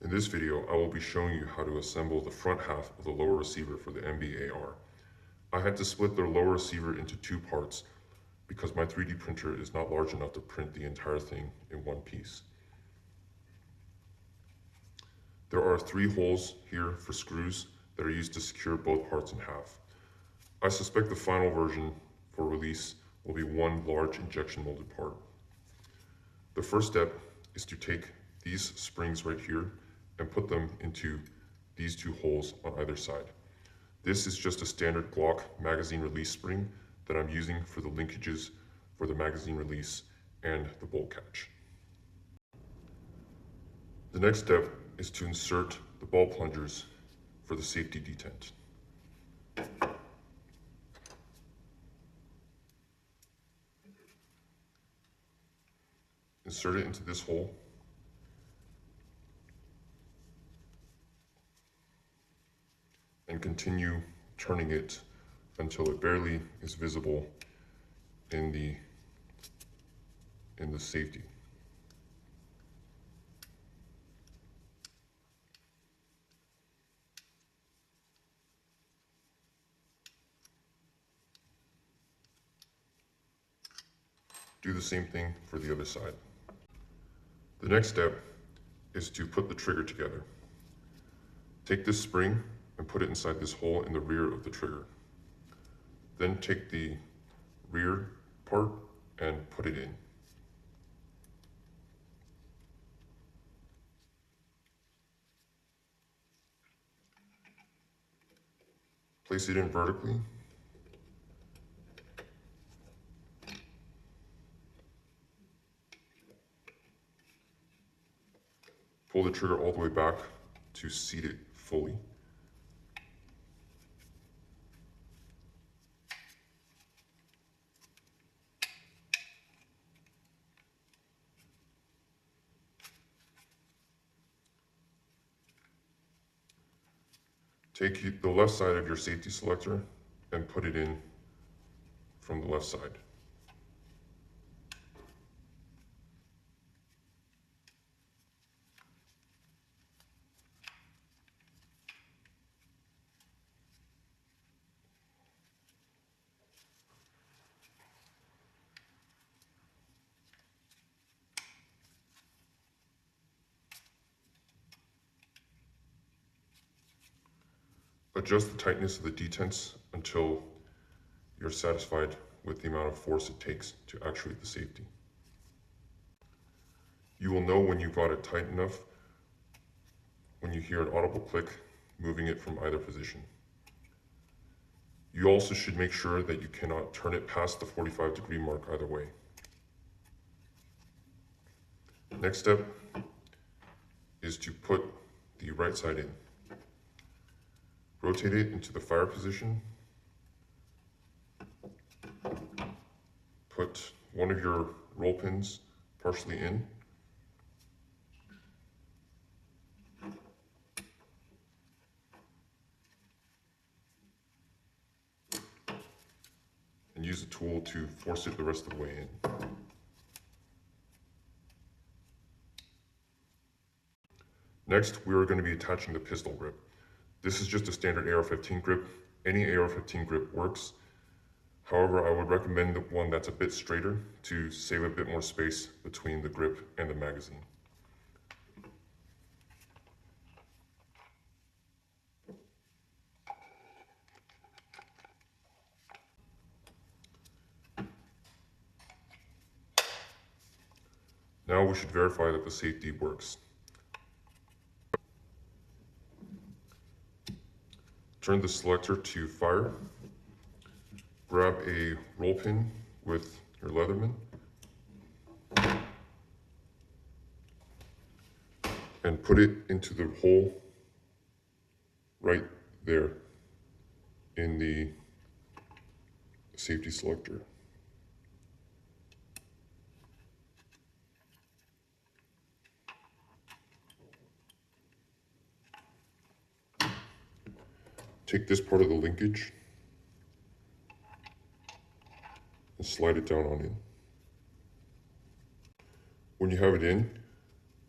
In this video, I will be showing you how to assemble the front half of the lower receiver for the MBAR. I had to split the lower receiver into two parts because my 3D printer is not large enough to print the entire thing in one piece. There are 3 holes here for screws that are used to secure both parts in half. I suspect the final version for release will be one large injection molded part. The first step is to take these springs right here and put them into these 2 holes on either side. This is just a standard Glock magazine release spring that I'm using for the linkages for the magazine release and the bolt catch. The next step is to insert the ball plungers for the safety detent. Insert it into this hole. And continue turning it until it barely is visible in the safety. Do the same thing for the other side. The next step is to put the trigger together. Take this spring and put it inside this hole in the rear of the trigger. Then take the rear part and put it in. Place it in vertically. Pull the trigger all the way back to seat it fully. Take the left side of your safety selector and put it in from the left side. Adjust the tightness of the detents until you're satisfied with the amount of force it takes to actuate the safety. You will know when you've got it tight enough when you hear an audible click moving it from either position. You also should make sure that you cannot turn it past the 45-degree mark either way. Next step is to put the right side in. Rotate it into the fire position. Put one of your roll pins partially in. And use the tool to force it the rest of the way in. Next, we are going to be attaching the pistol grip. This is just a standard AR-15 grip. Any AR-15 grip works. However, I would recommend the one that's a bit straighter to save a bit more space between the grip and the magazine. Now we should verify that the safety works. Turn the selector to fire. Grab a roll pin with your Leatherman and put it into the hole right there in the safety selector. Take this part of the linkage and slide it down on in. When you have it in,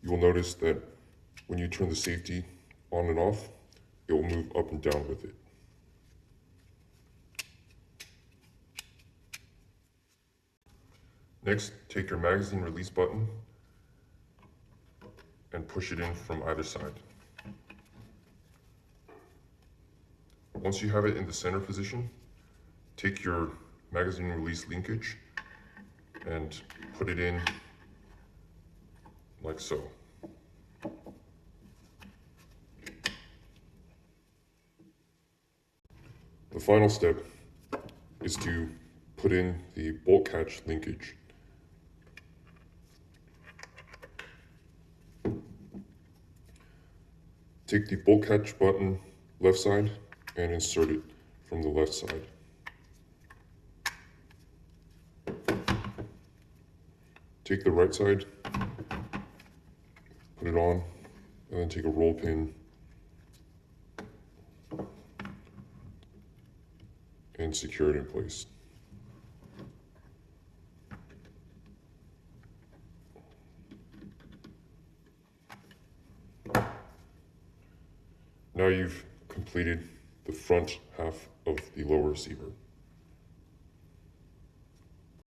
you will notice that When you turn the safety on and off, it will move up and down with it. Next, take your magazine release button and push it in from either side. Once you have it in the center position, take your magazine release linkage and put it in like so. The final step is to put in the bolt catch linkage. Take the bolt catch button left side and insert it from the left side. Take the right side, put it on, and then take a roll pin and secure it in place. Now you've completed the front half of the lower receiver.